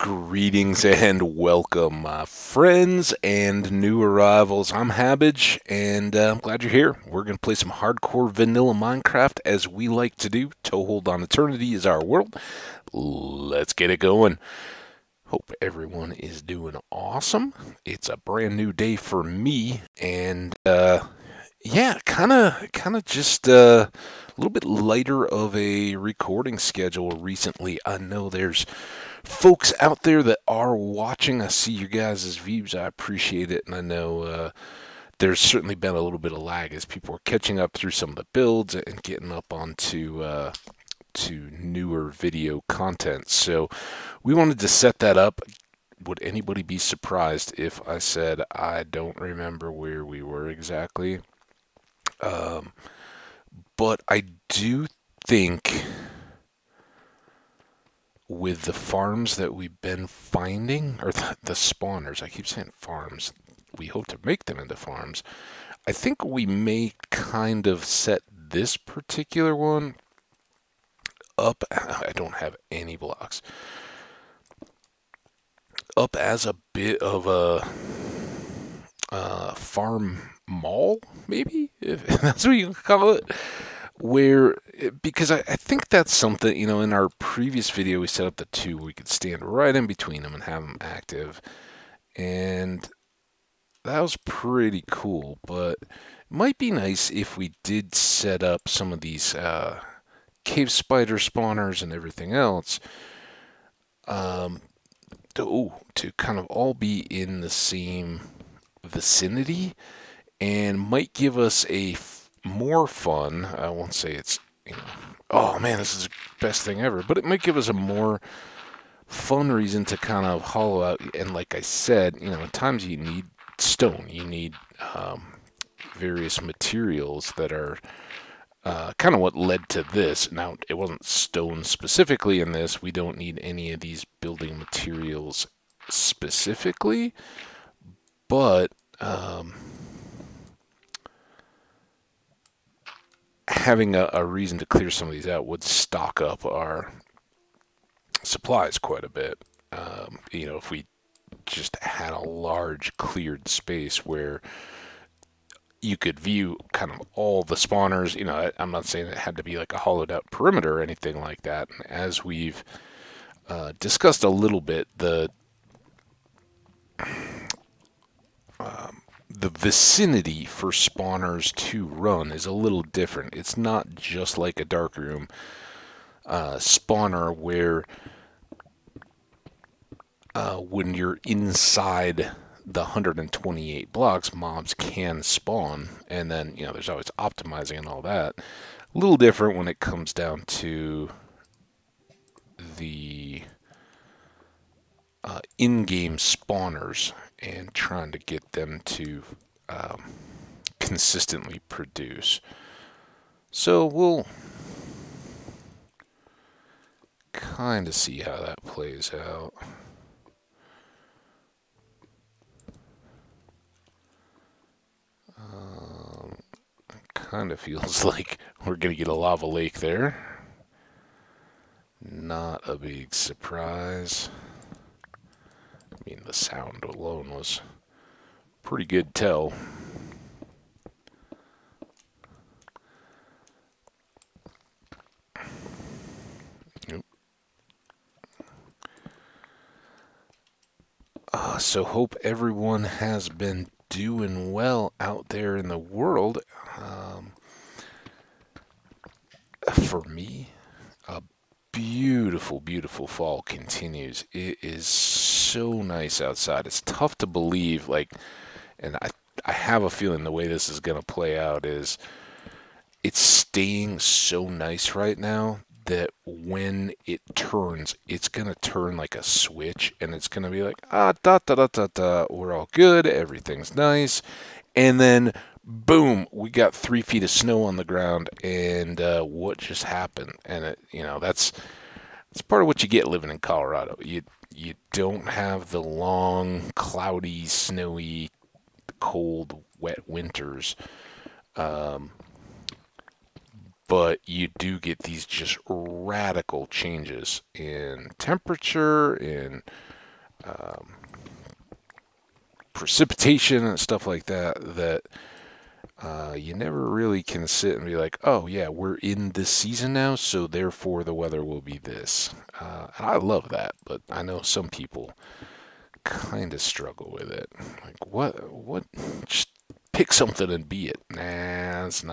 Greetings and welcome, my friends and new arrivals. I'm Habbage, and I'm glad you're here. We're going to play some hardcore vanilla Minecraft as we like to do. Toehold on Eternity is our world. Let's get it going. Hope everyone is doing awesome. It's a brand new day for me, and yeah, kind of just a little bit lighter of a recording schedule recently. I know there's folks out there that are watching. I see your guys' views. I appreciate it, and I know there's certainly been a little bit of lag as people are catching up through some of the builds and getting up onto to newer video content. So we wanted to set that up. Would anybody be surprised if I said I don't remember where we were exactly? But I do think with the farms that we've been finding, or the spawners, I keep saying farms, we hope to make them into farms. I think we may kind of set this particular one up. I don't have any blocks. Up as a bit of a farm mall, maybe, if that's what you can call it. Where, because I think that's something, in our previous video we set up the two, we could stand right in between them and have them active. And that was pretty cool, but it might be nice if we did set up some of these cave spider spawners and everything else to kind of all be in the same vicinity, and might give us a more fun. I won't say it's, oh man, this is the best thing ever, but it might give us a more fun reason to kind of hollow out. And like I said, at times you need stone, you need various materials that are kind of what led to this. Now, it wasn't stone specifically in this. We don't need any of these building materials specifically, but having a reason to clear some of these out would stock up our supplies quite a bit. If we just had a large cleared space where you could view kind of all the spawners. I'm not saying it had to be like a hollowed out perimeter or anything like that. And as we've discussed a little bit, the vicinity for spawners to run is a little different. It's not just like a darkroom spawner where when you're inside the 128 blocks, mobs can spawn, and then there's always optimizing and all that. A little different when it comes down to the in-game spawners and trying to get them to consistently produce. So we'll kind of see how that plays out. Kind of feels like we're going to get a lava lake there. Not a big surprise. I mean, the sound alone was pretty good tell. Nope. So hope everyone has been doing well out there in the world. For me, a beautiful, beautiful fall continues. It is so nice outside. It's tough to believe, and I have a feeling the way this is going to play out is it's staying so nice right now that when it turns, it's going to turn like a switch, and it's going to be like, we're all good, everything's nice, and then boom, we got 3 feet of snow on the ground, and what just happened? And that's part of what you get living in Colorado. You don't have the long, cloudy, snowy, cold, wet winters. but you do get these just radical changes in temperature, in precipitation and stuff like that, that you never really can sit and be like, oh yeah, we're in this season now, so therefore the weather will be this. And I love that, but I know some people kind of struggle with it. Like, what? Just pick something and be it. Nah, it's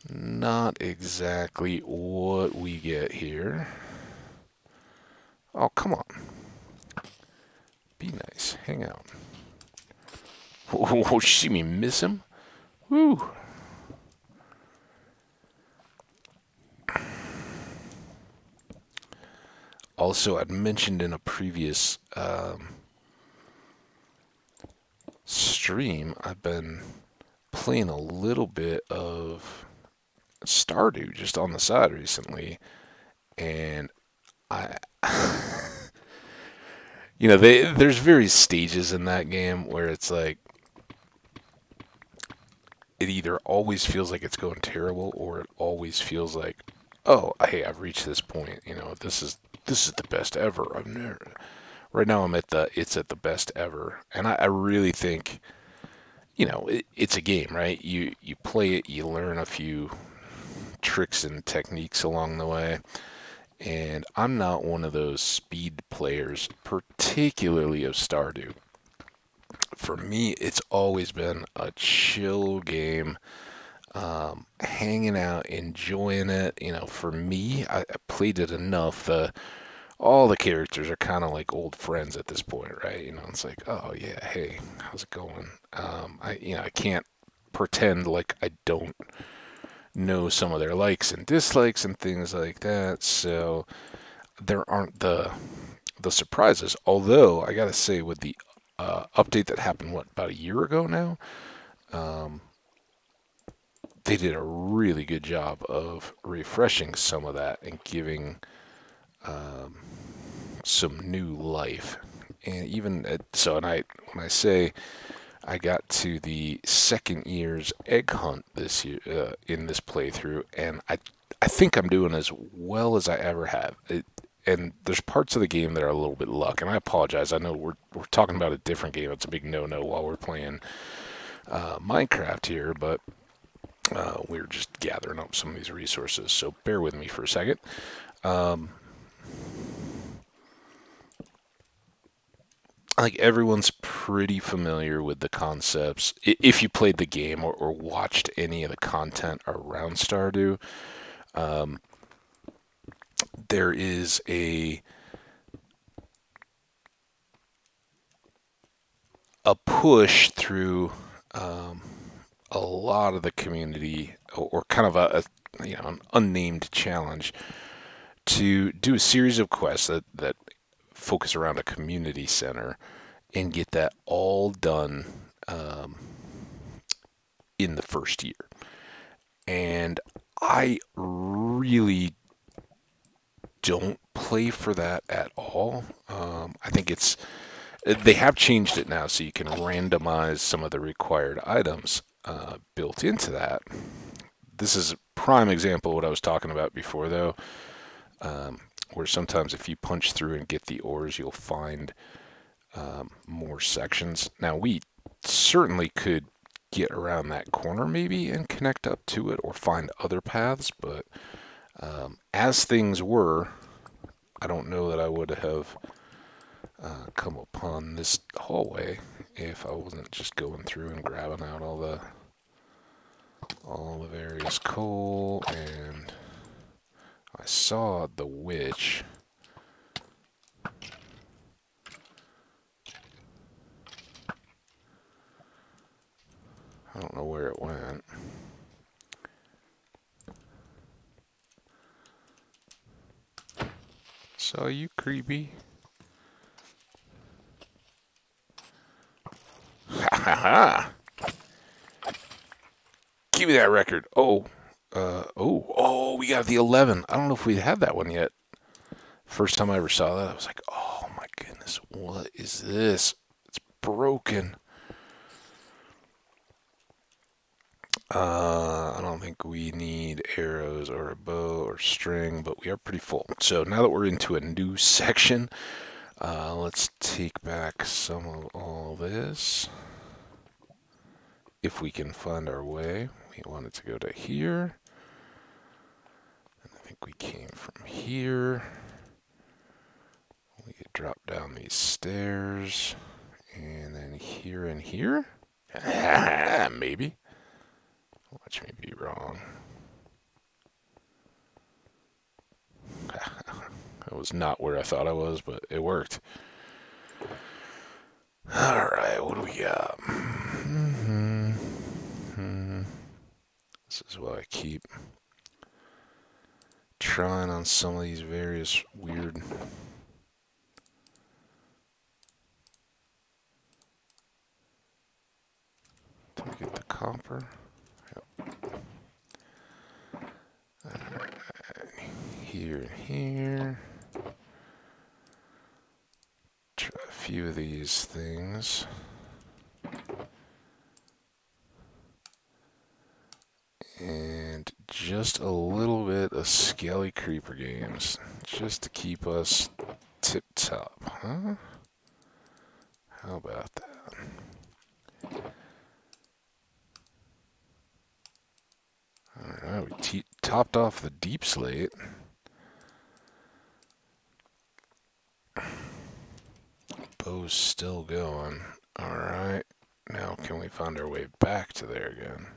not exactly what we get here. Oh, come on. Be nice. Hang out. Oh, see me miss him? Woo. Also, I'd mentioned in a previous stream, I've been playing a little bit of Stardew just on the side recently, and I, there's various stages in that game where it's like it either always feels like it's going terrible, or it always feels like, oh, hey, I've reached this point. This is the best ever. I've never. Right now, it's at the best ever, and I really think, it's a game, right? You play it, you learn a few tricks and techniques along the way. And I'm not one of those speed players, particularly of Stardew. For me, it's always been a chill game, hanging out, enjoying it. For me, I played it enough. All the characters are kind of like old friends at this point, right? It's like, oh yeah, hey, how's it going? I can't pretend like I don't know some of their likes and dislikes and things like that. So there aren't the surprises. Although I gotta say, with the update that happened, about a year ago now, they did a really good job of refreshing some of that and giving some new life. And even when I say I got to the second year's egg hunt this year in this playthrough, and I think I'm doing as well as I ever have. And there's parts of the game that are a little bit luck, and I apologize. I know we're talking about a different game. It's a big no-no while we're playing Minecraft here, but we're just gathering up some of these resources. So bear with me for a second. I think everyone's pretty familiar with the concepts. If you played the game or watched any of the content around Stardew, there is a push through a lot of the community, or kind of an unnamed challenge, to do a series of quests that focus around a community center and get that all done in the first year. And I really don't play for that at all. I think they have changed it now, so you can randomize some of the required items built into that. This is a prime example of what I was talking about before, though, where sometimes if you punch through and get the ores, you'll find more sections. Now, we certainly could get around that corner maybe and connect up to it or find other paths, but as things were, I don't know that I would have come upon this hallway if I wasn't just going through and grabbing out all the various coal. And I saw the witch. I don't know where it went. Saw you, creepy. Ha ha ha! Give me that record. We got the 11. I don't know if we had that one yet. First time I ever saw that, I was like, oh my goodness, what is this? It's broken. I don't think we need arrows or a bow or string, but we are pretty full. So now that we're into a new section, let's take back some of all this. If we can find our way, we want it to go to here. And I think we came from here. We could drop down these stairs, and then here and here? Maybe. Watch me be wrong. That was not where I thought I was, but it worked. Alright, what do we got? This is what I keep trying on some of these various weird... Did we get the copper? Yep. Alright, here and here. Try a few of these things. And just a little bit of Skelly Creeper games, just to keep us tip-top, huh? How about that? Alright, we topped off the deep slate. Bow's still going. Alright, now can we find our way back to there again?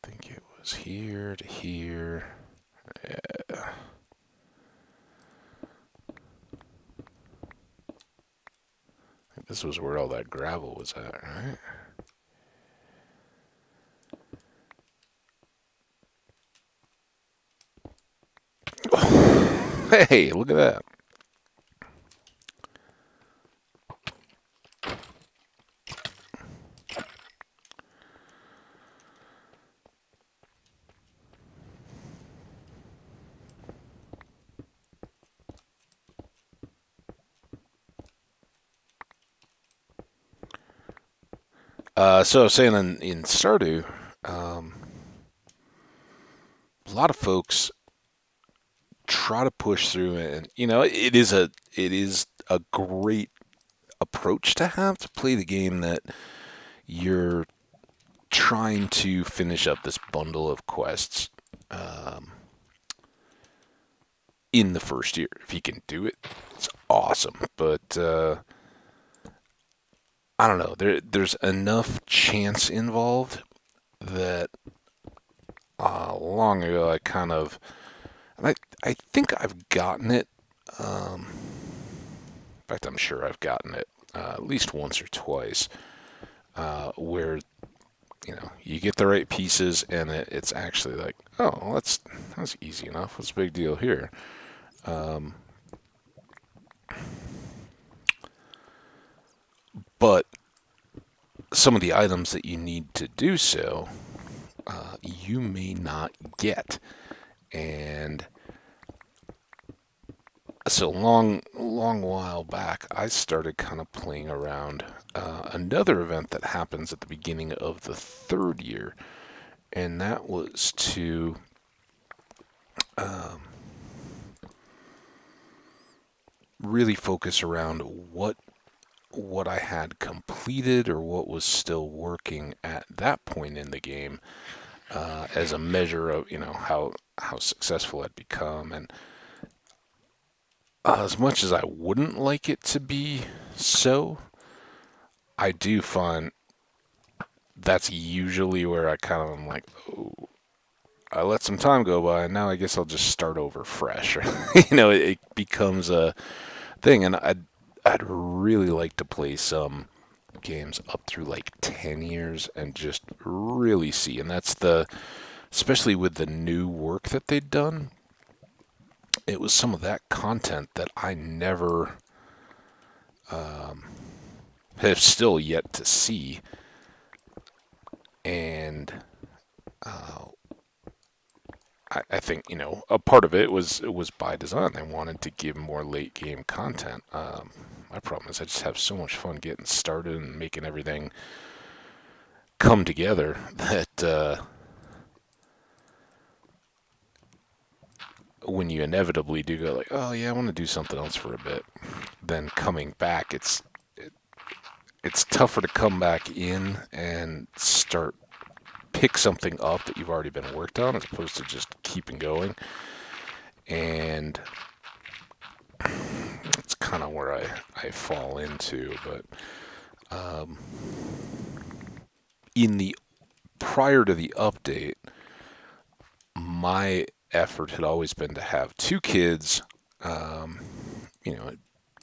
I think it was here to here. Yeah. I think this was where all that gravel was at, right? Hey, look at that. So I was saying in Stardew, a lot of folks try to push through, and it is a great approach to have to play the game that you're trying to finish up this bundle of quests in the first year. If you can do it, it's awesome. But I don't know. There's enough chance involved that long ago I kind of, and I think I've gotten it. In fact, I'm sure I've gotten it at least once or twice, where you get the right pieces and it's actually like, oh, well, that's easy enough. What's the big deal here? But some of the items that you need to do so, you may not get. And so long while back, I started kind of playing around another event that happens at the beginning of the third year, and that was to really focus around what I had completed or what was still working at that point in the game, as a measure of how successful I'd become. And as much as I wouldn't like it to be so, I do find that's usually where I kind of am like, oh, I let some time go by, and now I guess I'll just start over fresh. It becomes a thing, and I'd really like to play some games up through like 10 years and just really see. And that's especially with the new work that they'd done, it was some of that content that I never have still yet to see. And I I think, a part of it was by design. They wanted to give more late game content. My problem is I just have so much fun getting started and making everything come together that when you inevitably do go like, oh yeah, I want to do something else for a bit, then coming back, it's tougher to come back in and pick something up that you've already been worked on as opposed to just keeping going. And it's kind of where I fall into. But in the prior to the update, my effort had always been to have two kids,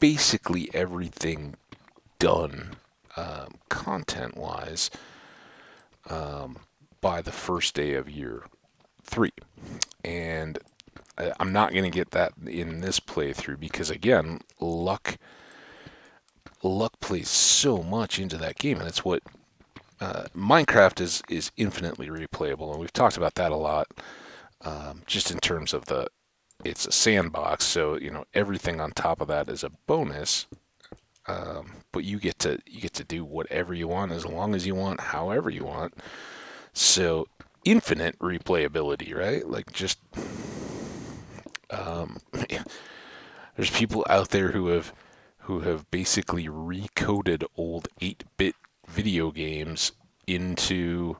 basically everything done content-wise by the first day of year 3. And I'm not going to get that in this playthrough because, again, luck plays so much into that game, and it's what Minecraft is infinitely replayable, and we've talked about that a lot, just in terms of it's a sandbox, so everything on top of that is a bonus. But you get to do whatever you want, as long as you want, however you want. So infinite replayability, right? Like just there's people out there who have basically recoded old 8-bit video games into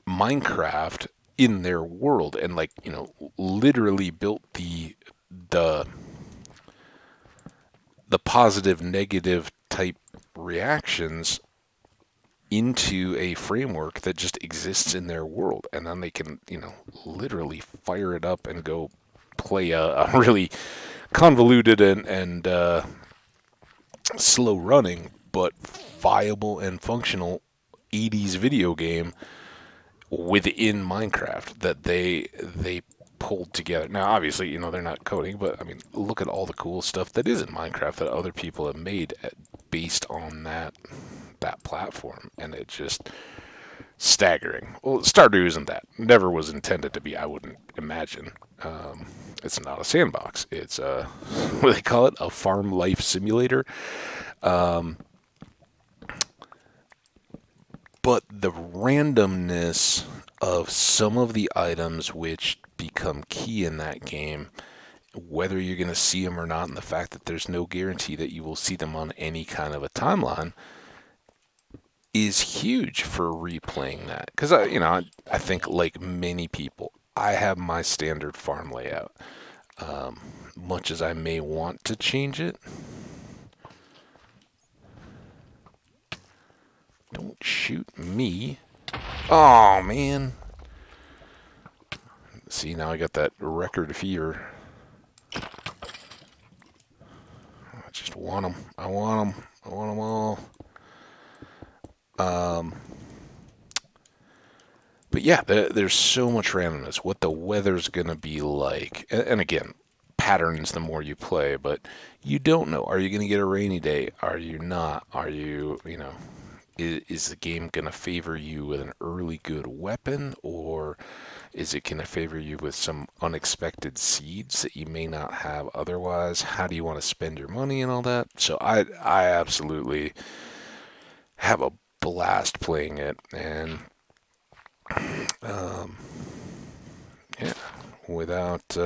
Minecraft in their world, and literally built the positive negative type reactions into a framework that just exists in their world, and then they can literally fire it up and go play a really convoluted and slow running but viable and functional 80s video game within Minecraft that they pulled together. Now, obviously, they're not coding, but I mean, look at all the cool stuff that is in Minecraft that other people have made based on that platform, and it's just staggering. Well, Stardew isn't that. Never was intended to be, I wouldn't imagine. It's not a sandbox. It's what do they call it? A farm life simulator. But the randomness of some of the items which become key in that game, whether you're going to see them or not, and the fact that there's no guarantee that you will see them on any kind of a timeline, is huge for replaying that. Because I think, like many people, I have my standard farm layout. Much as I may want to change it, don't shoot me. Oh man. See, now I got that record fear. I just want them. I want them. I want them all. But yeah, there's so much randomness. What the weather's going to be like. And again, patterns the more you play, but you don't know. Are you going to get a rainy day? Are you not? Are you, is the game going to favor you with an early good weapon, or is it going to favor you with some unexpected seeds that you may not have otherwise? How do you want to spend your money and all that? So I absolutely have a blast playing it, and yeah, without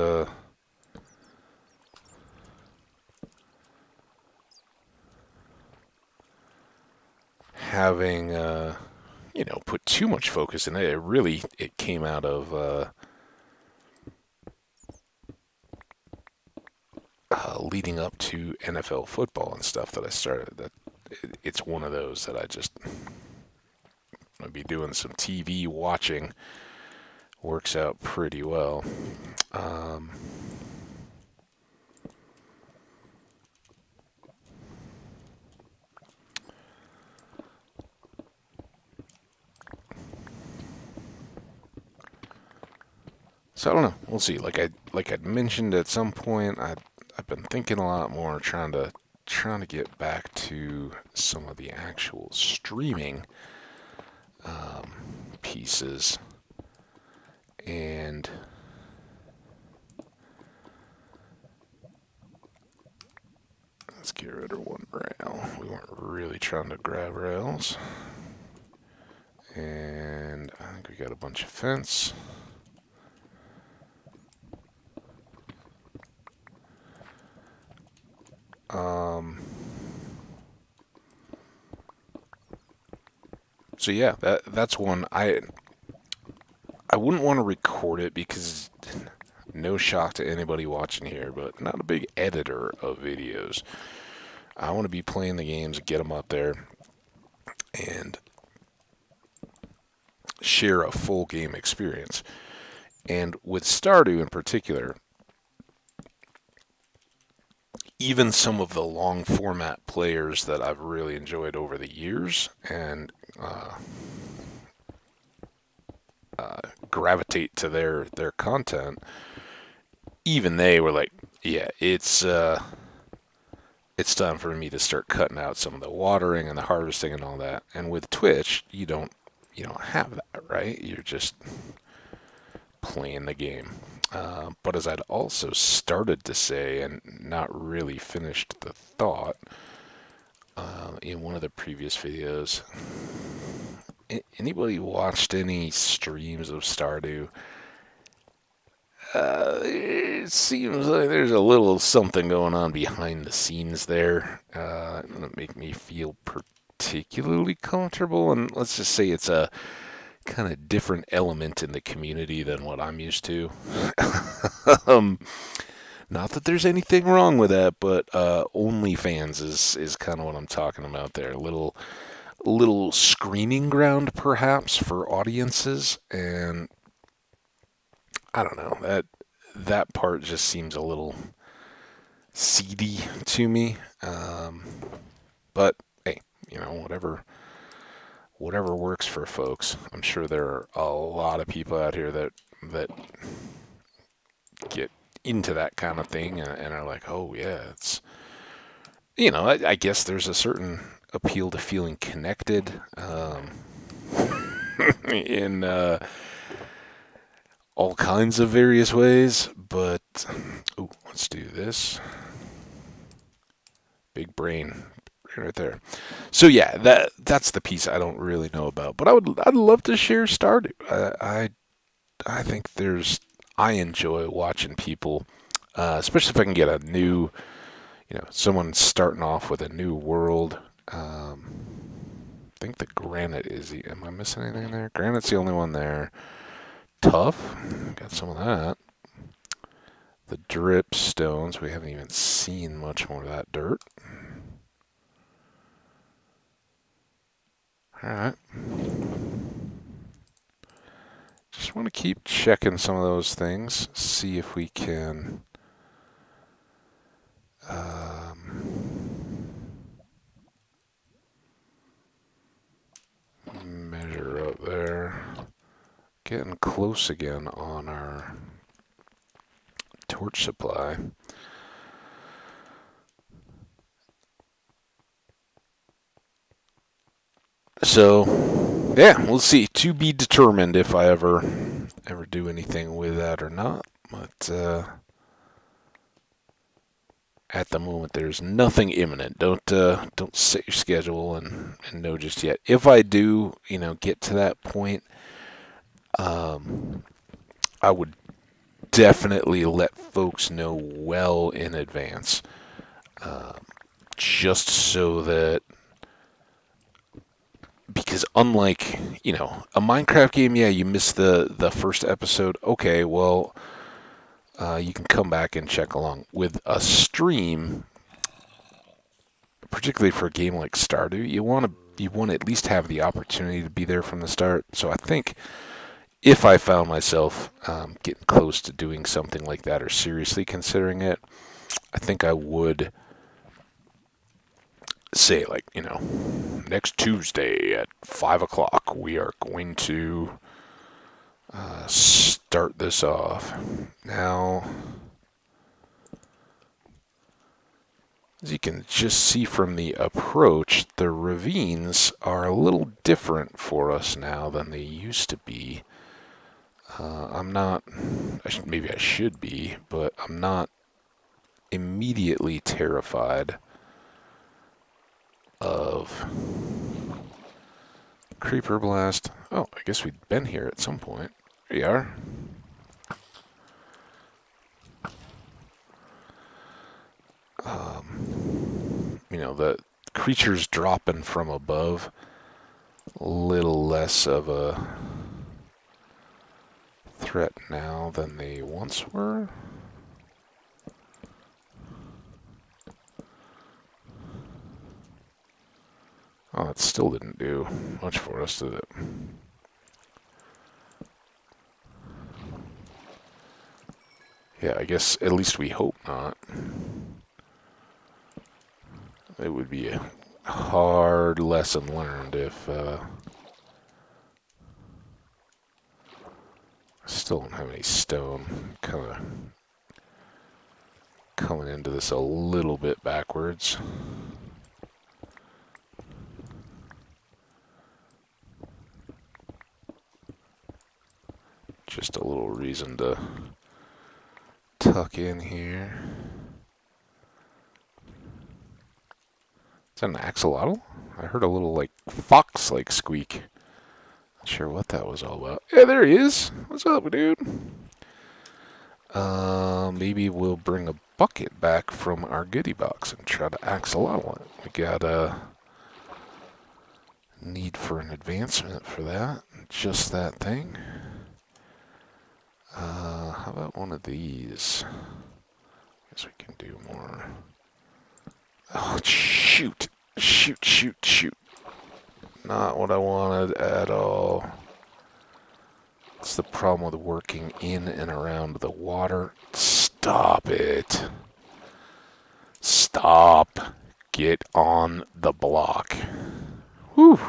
having put too much focus in it. It came out of leading up to NFL football and stuff that I started. That it's one of those that I'd be doing some TV watching. Works out pretty well. So I don't know. We'll see. Like I'd mentioned at some point, I've been thinking a lot more, trying to get back to some of the actual streaming pieces, and trying to grab rails. And I think we got a bunch of fence. So yeah, that's one. I wouldn't want to record it because no shock to anybody watching here, but not a big editor of videos. I want to be playing the games, get them up there, and share a full game experience. And with Stardew in particular, even some of the long format players that I've really enjoyed over the years and gravitate to their content, even they were like, yeah, it's time for me to start cutting out some of the watering and the harvesting and all that. And with Twitch, you don't have that, right? You're just playing the game. But as I'd also started to say, and not really finished the thought, in one of the previous videos, anybody watched any streams of Stardew? It seems like there's a little something going on behind the scenes there. It doesn't make me feel particularly comfortable, and let's just say it's a kind of different element in the community than what I'm used to. Not that there's anything wrong with that, but OnlyFans is kind of what I'm talking about there. A little screening ground, perhaps, for audiences, and I don't know, that part just seems a little seedy to me. But hey, whatever works for folks. I'm sure there are a lot of people out here that get into that kind of thing and are like, oh yeah, it's, I guess there's a certain appeal to feeling connected in all kinds of various ways. But let's do this. Big brain right there. So yeah, that's the piece I don't really know about, but I'd love to share Stardew. I think I enjoy watching people, especially if I can get a new, someone starting off with a new world. I think the granite am I missing anything there? Granite's the only one there. Tough, got some of that. The drip stones, we haven't even seen much more of that dirt. Alright. Just want to keep checking some of those things, see if we can measure up there. Getting close again on our torch supply. So, yeah, we'll see. To be determined if I ever do anything with that or not. But at the moment, there's nothing imminent. Don't set your schedule and know just yet. If I do, get to that point, I would definitely let folks know well in advance, just so that. Because unlike, a Minecraft game, yeah, you missed the first episode. Okay, well, you can come back and check along. With a stream, particularly for a game like Stardew, you want to at least have the opportunity to be there from the start. So I think if I found myself getting close to doing something like that or seriously considering it, I think I would say, like, next Tuesday at 5 o'clock, we are going to start this off. Now, as you can just see from the approach, the ravines are a little different for us now than they used to be. I'm not, maybe I should be, but I'm not immediately terrified of creeper blast. Oh, I guess we'd been here at some point. Here you are. You know, the creatures dropping from above, a little less of a threat now than they once were. Oh, it still didn't do much for us, did it? Yeah, I guess at least we hope not. It would be a hard lesson learned if still don't have any stone. Kind of coming into this a little bit backwards. Just a little reason to tuck in here. Is that an axolotl? I heard a little, like, fox-like squeak. Not sure what that was all about. Yeah, there he is. What's up, dude? Maybe we'll bring a bucket back from our goodie box and try to axolotl it. We got a need for an advancement for that. Just that thing. How about one of these? Guess we can do more. Oh, shoot. Shoot, shoot, shoot. Not what I wanted at all. That's the problem with working in and around the water. Stop it. Stop. Get on the block. Whew.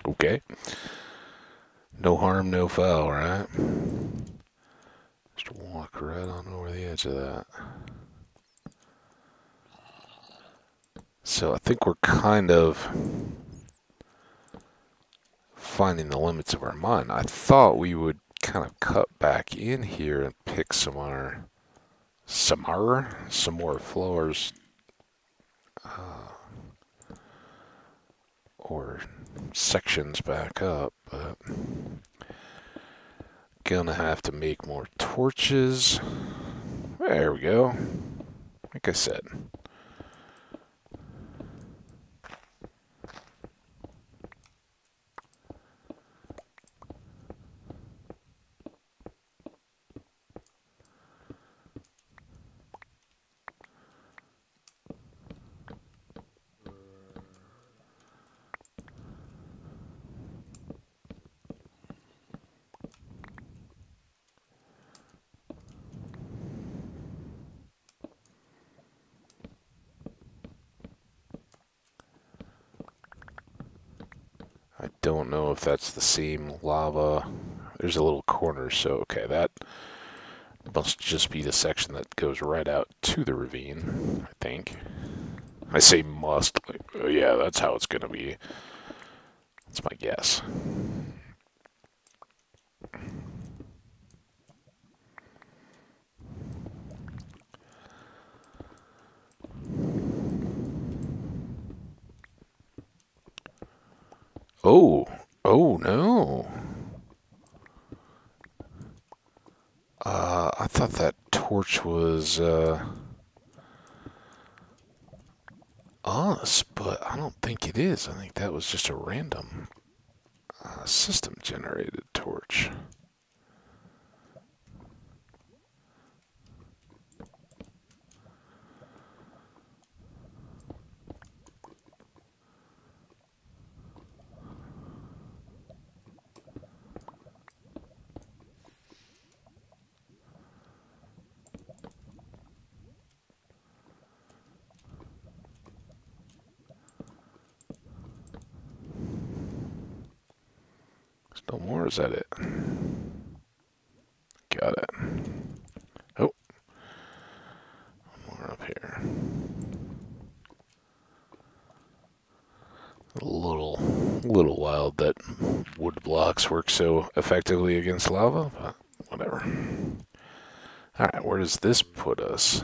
Okay. No harm, no foul, right? Just walk right on over the edge of that. So I think we're kind of finding the limits of our mine. I thought we would kind of cut back in here and pick some more floors, or sections back up, but gonna have to make more torches. There we go. Like I said. I don't know if that's the same lava. There's a little corner, so okay, that must just be the section that goes right out to the ravine, I think. I say must, like, oh yeah, that's how it's gonna be. That's my guess. Oh, oh no. I thought that torch was, us, but I don't think it is. I think that was just a random, system-generated torch. No more, is that it? Got it. Oh, more up here. A little wild that wood blocks work so effectively against lava, but whatever. Alright, where does this put us?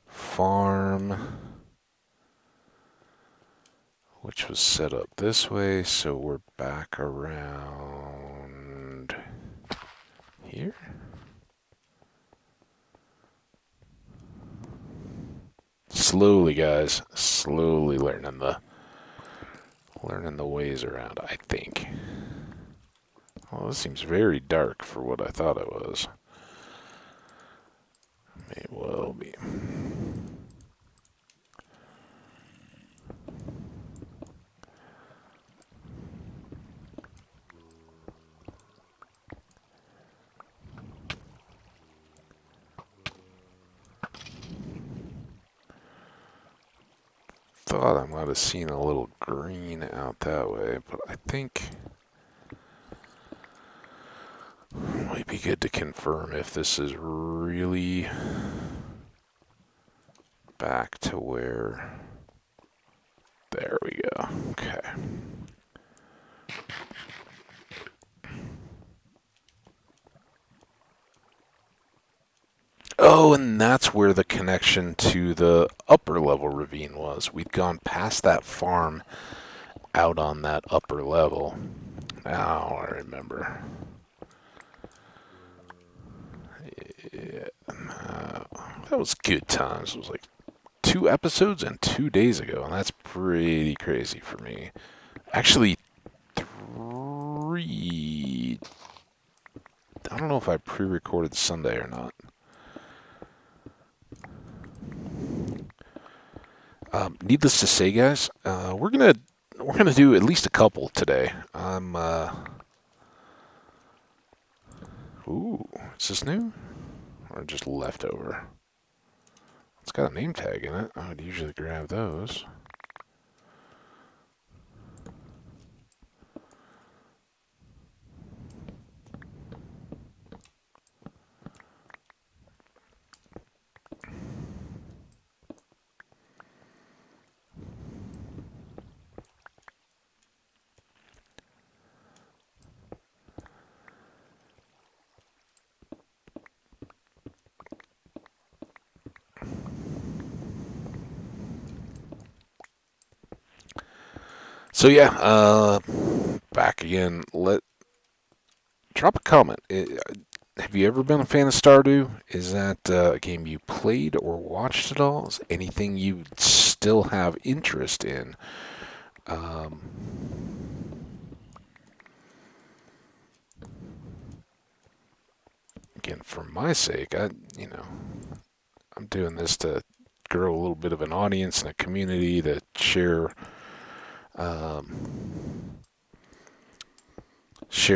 Farm, which was set up this way, so we're back around here. Slowly, guys, slowly learning the ways around, I think. Well, this seems very dark for what I thought it was. May well be. Thought I might have seen a little green out that way, but I think it might be good to confirm if this is really back to where... There we go. Okay. Oh, and that's where the connection to the upper level ravine was. We'd gone past that farm out on that upper level. Now I remember. Yeah, that was good times. It was like 2 episodes and 2 days ago, and that's pretty crazy for me. Actually, 3. I don't know if I pre-recorded Sunday or not. Needless to say, guys, we're gonna do at least a couple today. Ooh, is this new or just leftover? It's got a name tag in it. I would usually grab those. So yeah, back again. Drop a comment. Have you ever been a fan of Stardew? Is that a game you played or watched at all? Is anything you still have interest in? Again, for my sake, I'm doing this to grow a little bit of an audience and a community to share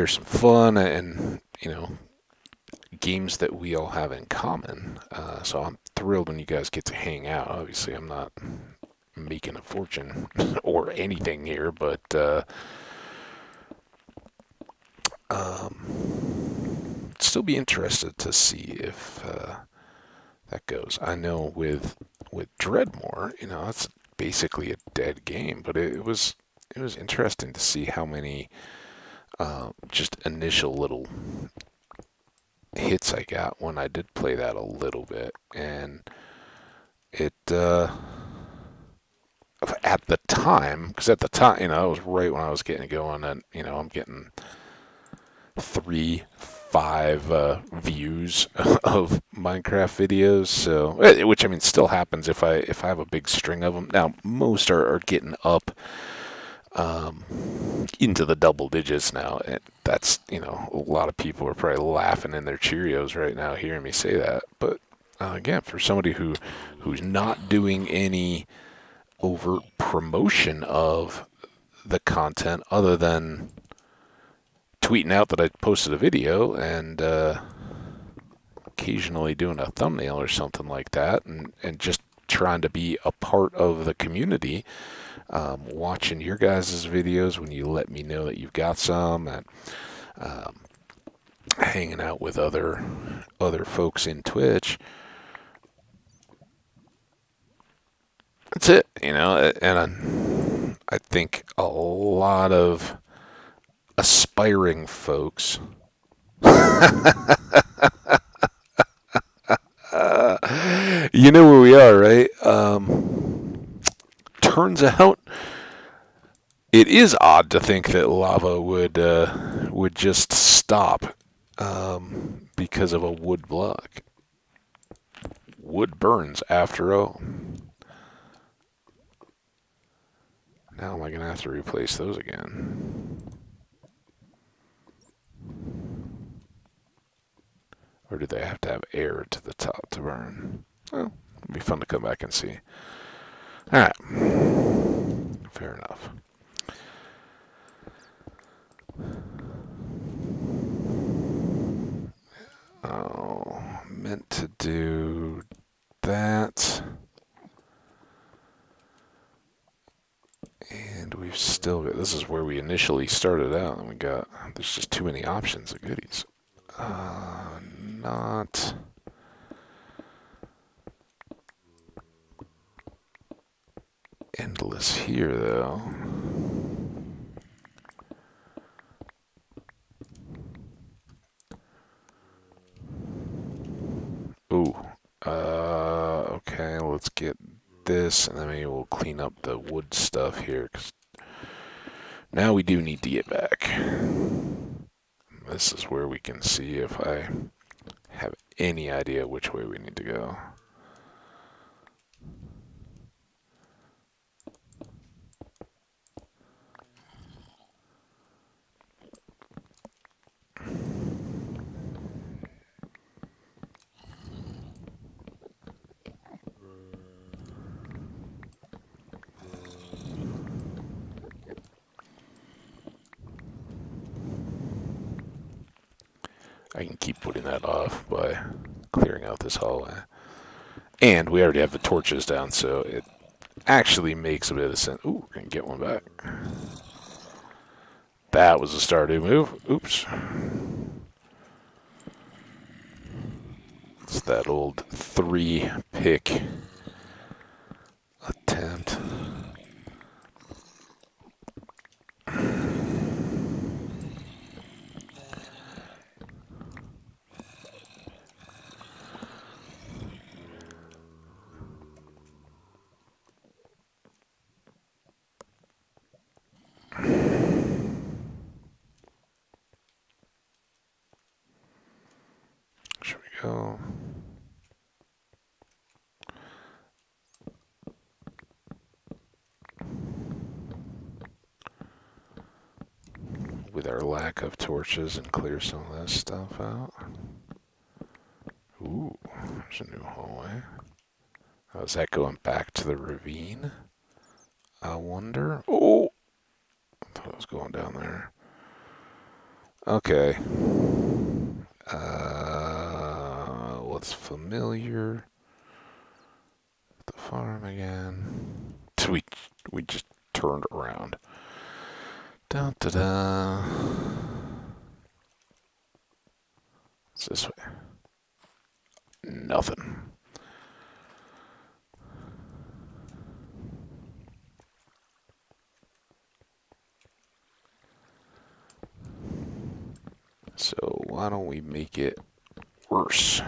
some fun and games that we all have in common. So I'm thrilled when you guys get to hang out. Obviously, I'm not making a fortune or anything here, but still be interested to see if that goes. I know with Dreadmore, it's basically a dead game, but it was interesting to see how many just initial little hits I got when I did play that a little bit, and it at the time, because at the time, it was right when I was getting going, and I'm getting 3, 5 views of Minecraft videos, so which I mean still happens if I have a big string of them. Now most are getting up into the double digits now, and that's a lot of people are probably laughing in their Cheerios right now hearing me say that. But again, for somebody who's not doing any overt promotion of the content other than tweeting out that I posted a video and occasionally doing a thumbnail or something like that, and just trying to be a part of the community, watching your guys' videos when you let me know that you've got some, and hanging out with other folks in Twitch. That's it, you know. And I think a lot of aspiring folks. You know where we are, right? Turns out it is odd to think that lava would just stop because of a wood block. Wood burns after all. Now am I going to have to replace those again? Or do they have to have air to the top to burn? Well, it'll be fun to come back and see. Alright. Fair enough. Oh, meant to do that. And we've still got, this is where we initially started out, and there's just too many options of goodies. Not endless here, though. Ooh. Okay, let's get this, and then maybe we'll clean up the wood stuff here, because now we do need to get back. This is where we can see if I have any idea which way we need to go. I can keep putting that off by clearing out this hallway. And we already have the torches down, so it actually makes a bit of sense. Ooh, we're going to get one back. That was a Stardew move. Oops. It's that old 3-pick attempt. Should we go? With our lack of torches and clear some of this stuff out. Ooh, there's a new hallway. Oh, is that going back to the ravine? I wonder. Oh! I thought it was going down there. Okay. What's familiar? The farm again. We just turned around. Da da da. What's this way? Nothing. So why don't we make it worse?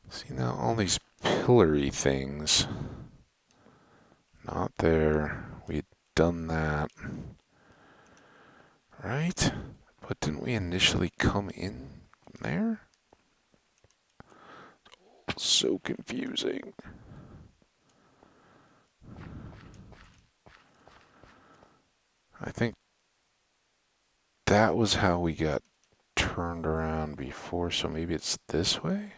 See, now all these pillory things, not there. We'd done that, right? But didn't we initially come in there? So confusing. I think that was how we got turned around before, so maybe it's this way?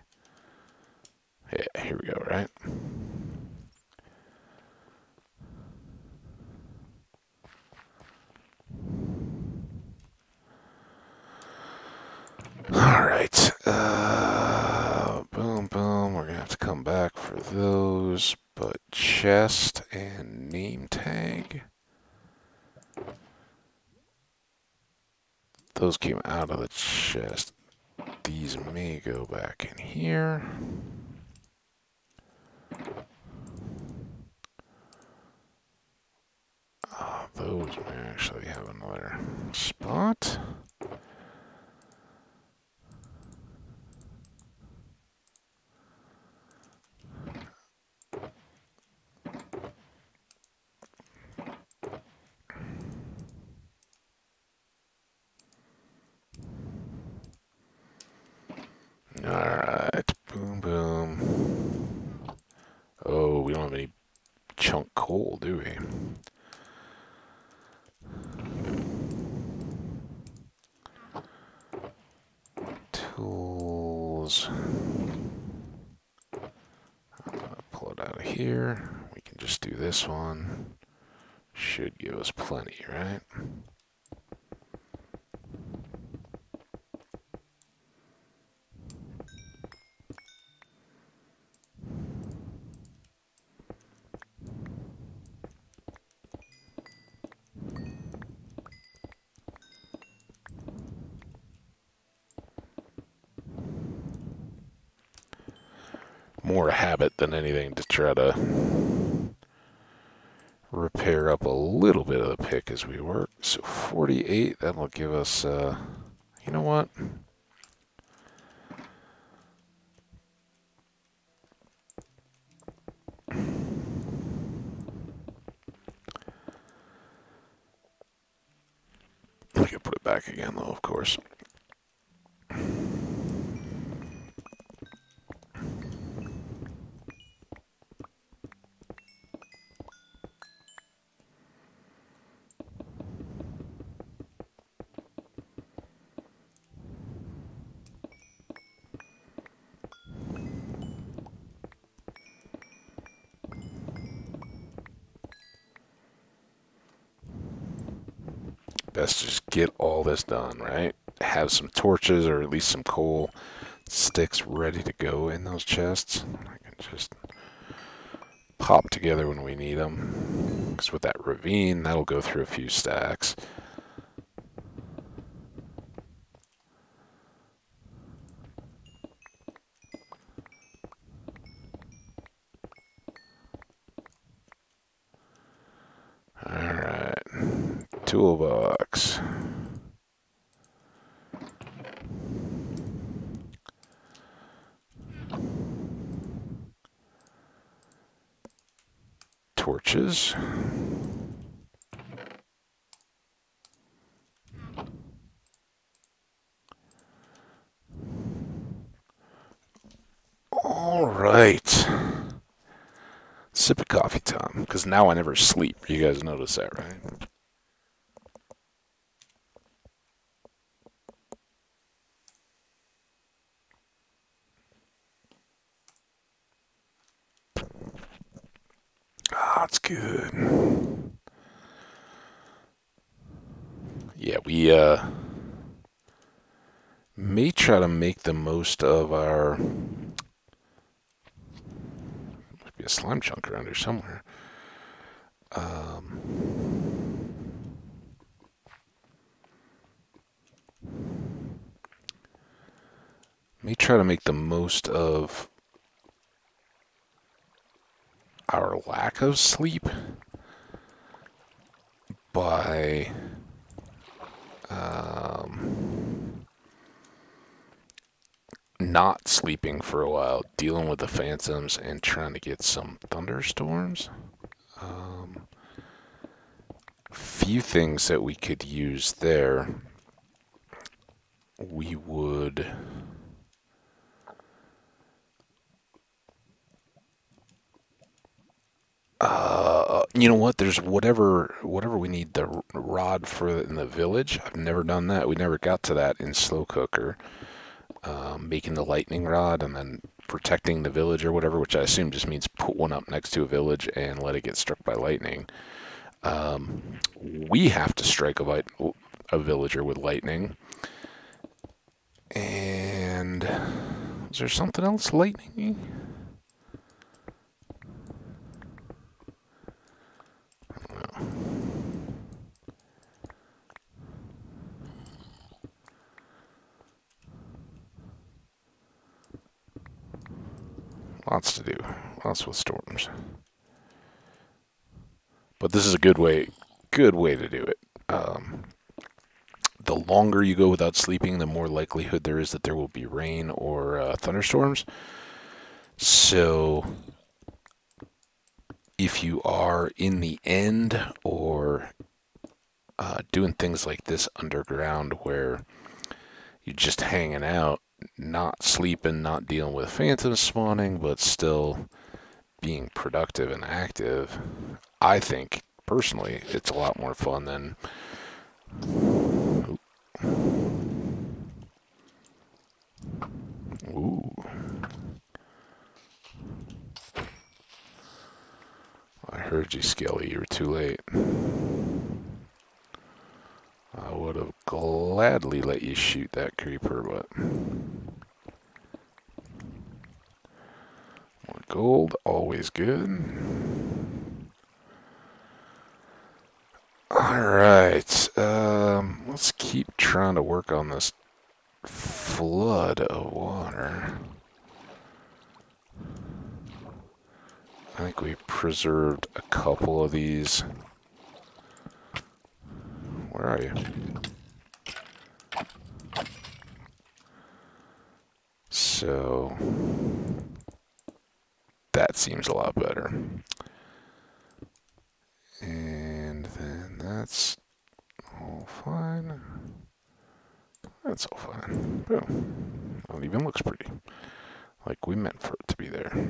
Yeah, here we go, right? Alright. Boom, boom. We're gonna have to come back for those. But chest and name tag. Those came out of the chest. These may go back in here. Those may actually have another spot. Alright, boom, boom. Oh, we don't have any chunk coal, do we? Tools. Pull it out of here. We can just do this one. Should give us plenty, right? More habit than anything to try to repair up a little bit of the pick as we work. So 48, that'll give us, you know what? We can put it back again though, of course. Best to just get all this done, right? Have some torches or at least some coal sticks ready to go in those chests. I can just pop together when we need them. Because with that ravine, that'll go through a few stacks. Alright. Toolbox. Torches. All right. Sip of coffee time, because now I never sleep. You guys notice that, right? Ah, it's good. Yeah, we may try to make the most of our... Might be a slime chunk around here somewhere. May try to make the most of our lack of sleep by not sleeping for a while, dealing with the phantoms, and trying to get some thunderstorms. Few things that we could use there. We would... You know what? There's whatever we need the rod for in the village. I've never done that. We never got to that in slow cooker. Making the lightning rod and then protecting the village or whatever, which I assume just means put one up next to a village and let it get struck by lightning. We have to strike a villager with lightning. And is there something else lightning? Lots to do. Lots with storms. But this is a good way to do it. The longer you go without sleeping, the more likelihood there is that there will be rain or thunderstorms. So if you are in the end or doing things like this underground where you're just hanging out, not sleeping, not dealing with phantoms spawning, but still being productive and active, I think personally it's a lot more fun than ooh. I heard you, Skelly. You were too late. I would have gladly let you shoot that creeper, but more gold, always good. Alright, let's keep trying to work on this flood of water. I think we preserved a couple of these. Where are you? So that seems a lot better. And then that's all fine. That's all fine. Boom. Well, it even looks pretty. Like we meant for it to be there.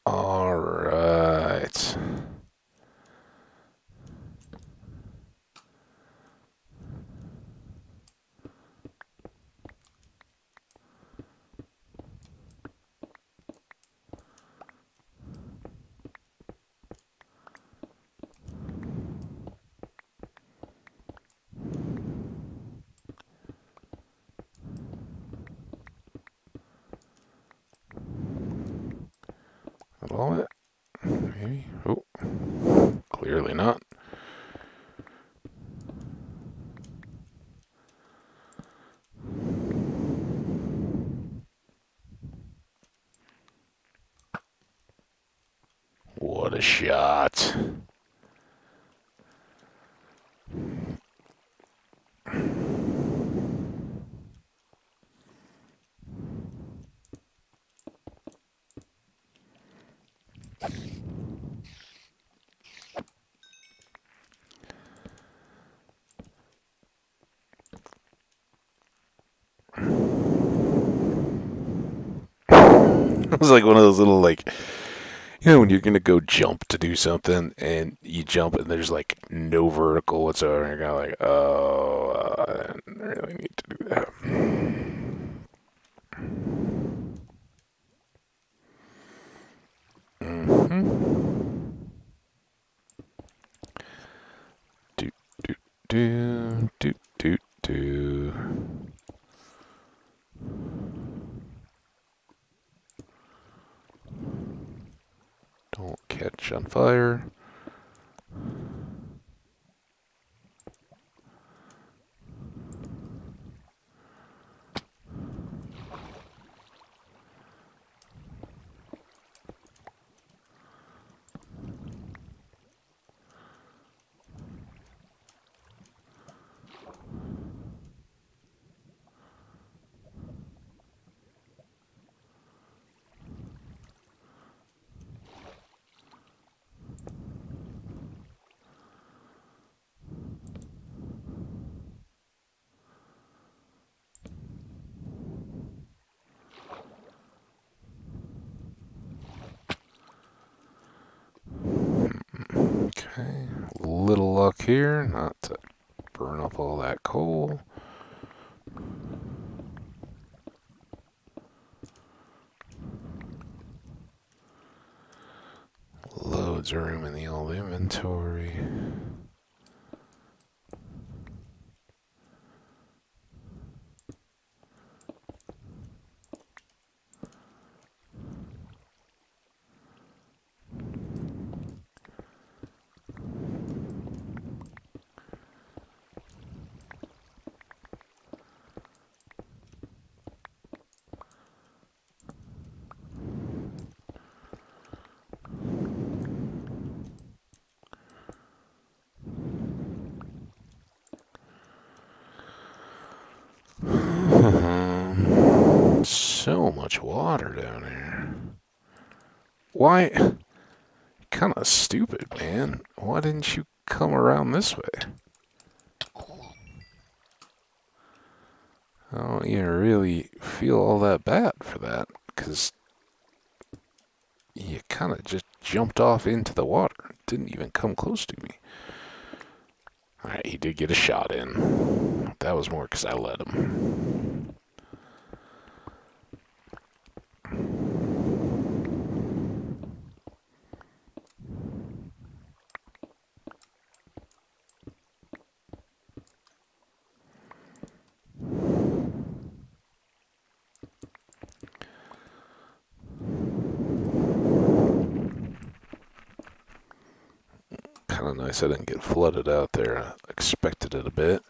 All right. All it? Maybe? Oh, clearly not. What a shot. It was like one of those little, like, when you're gonna go jump to do something and you jump and there's like no vertical whatsoever, and you're kind of like, oh, I didn't really need to do that. Do, do, do, do, do, do. Don't catch on fire. little luck here, not to burn up all that coal. Loads of room in the old inventory. So much water down here. Why? Kind of stupid, man. Why didn't you come around this way? I don't even really feel all that bad for that, because you kind of just jumped off into the water. Didn't even come close to me. Alright, he did get a shot in. That was more because I let him. Kind of nice I didn't get flooded out there. I expected it a bit.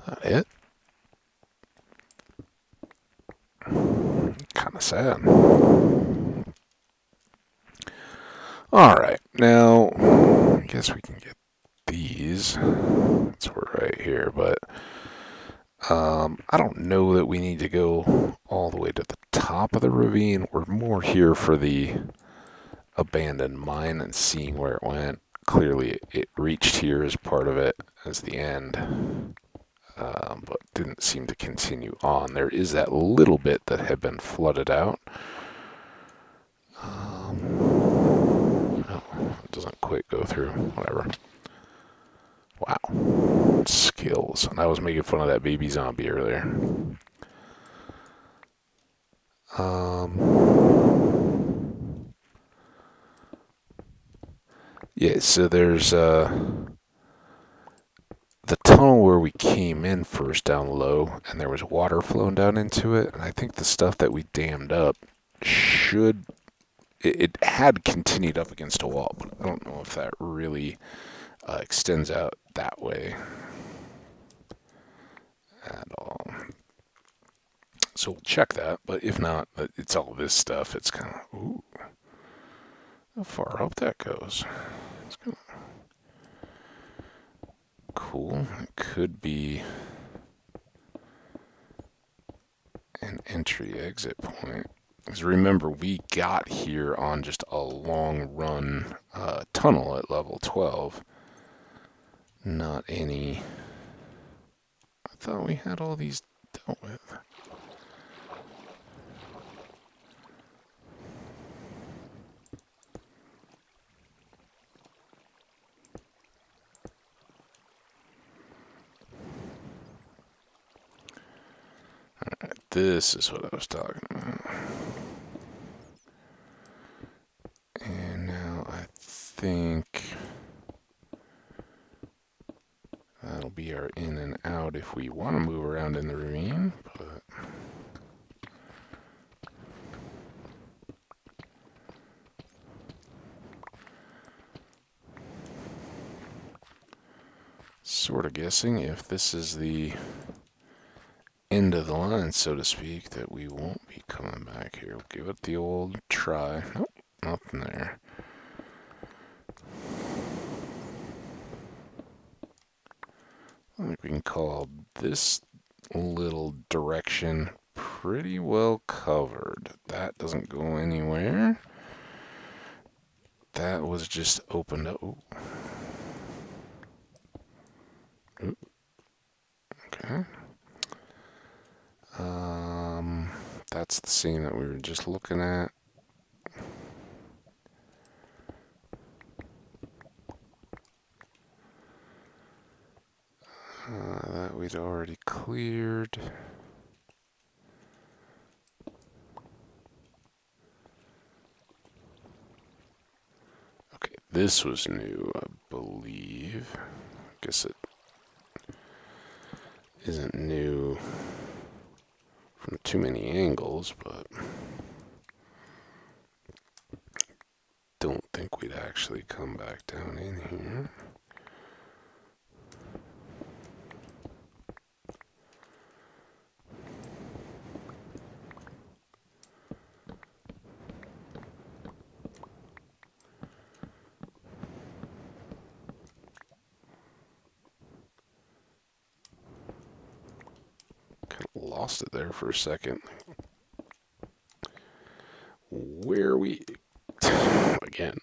That it? Kind of sad. Alright, now, I guess we can get these. Since we're right here, but I don't know that we need to go all the way to the top of the ravine. We're more here for the abandoned mine and seeing where it went. Clearly, it reached here as part of it as the end, but didn't seem to continue on. There is that little bit that had been flooded out. Oh, it doesn't quite go through. Whatever. Wow. Skills. And I was making fun of that baby zombie earlier. Yeah, so there's the tunnel where we came in first down low, and there was water flowing down into it, and I think the stuff that we dammed up should... It had continued up against a wall, but I don't know if that really extends out that way at all. So we'll check that, but if not, it's all this stuff. It's kind of, ooh, how far up that goes. It's kind of cool. It could be an entry-exit point. Because remember, we got here on just a long run tunnel at level 12. Not any... I thought we had all these dealt with. Alright, this is what I was talking about. And now I think that'll be our in and out if we want to move around in the ravine, but sort of guessing if this is the end of the line, so to speak, that we won't be coming back here. We'll give it the old try. Nope, nothing there. I think we can call this little direction pretty well covered. That doesn't go anywhere. That was just opened up. Ooh. Ooh. Okay. That's the scene that we were just looking at. That we'd already cleared. Okay, this was new, I believe. I guess it isn't new from too many angles, but don't think we'd actually come back down in here. Lost it there for a second. Where are we? Again.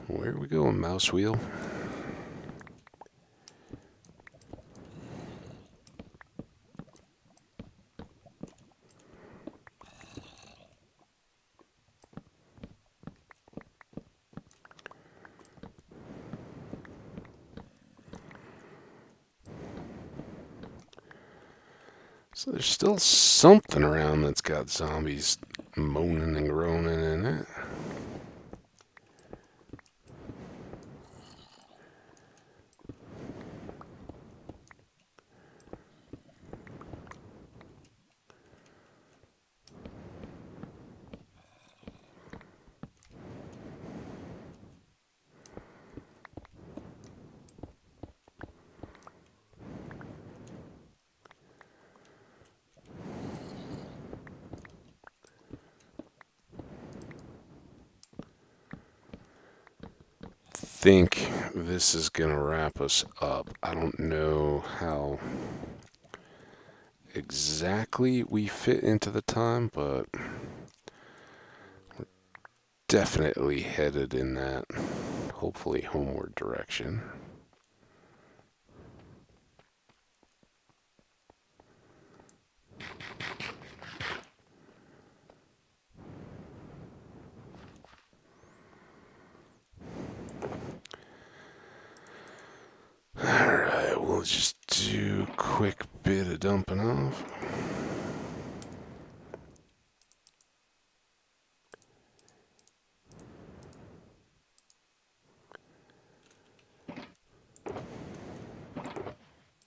Where are we going, mouse wheel? So there's still something around that's got zombies moaning and groaning in it. Think this is gonna wrap us up. I don't know how exactly we fit into the time, but we're definitely headed in that, hopefully, homeward direction. Alright, we'll just do a quick bit of dumping off.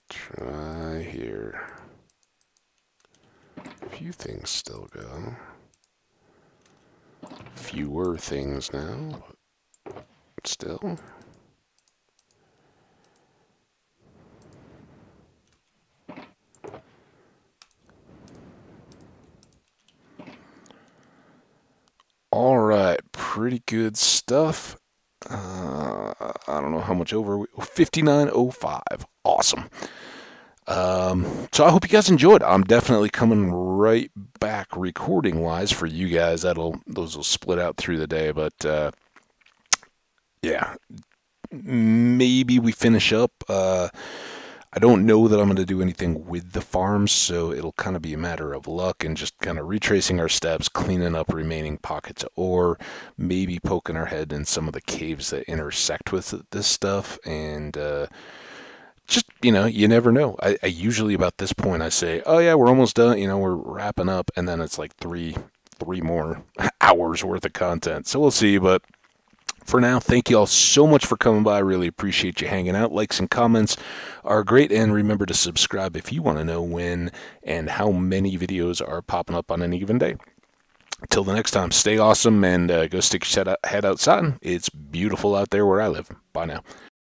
Try here. A few things still go. Fewer things now, but still. All right, pretty good stuff. I don't know how much over we 59:05. Awesome. So I hope you guys enjoyed. I'm definitely coming right back recording wise for you guys. Those will split out through the day, but yeah, maybe we finish up. I don't know that I'm going to do anything with the farms, so it'll kind of be a matter of luck and just kind of retracing our steps, cleaning up remaining pockets of ore, maybe poking our head in some of the caves that intersect with this stuff, and just, you never know. I usually about this point I say, oh yeah, we're almost done, we're wrapping up, and then it's like three more hours worth of content. So we'll see, but for now, thank you all so much for coming by. I really appreciate you hanging out. Likes and comments are great. And remember to subscribe if you want to know when and how many videos are popping up on any given day. Till the next time, stay awesome and go stick your head outside. It's beautiful out there where I live. Bye now.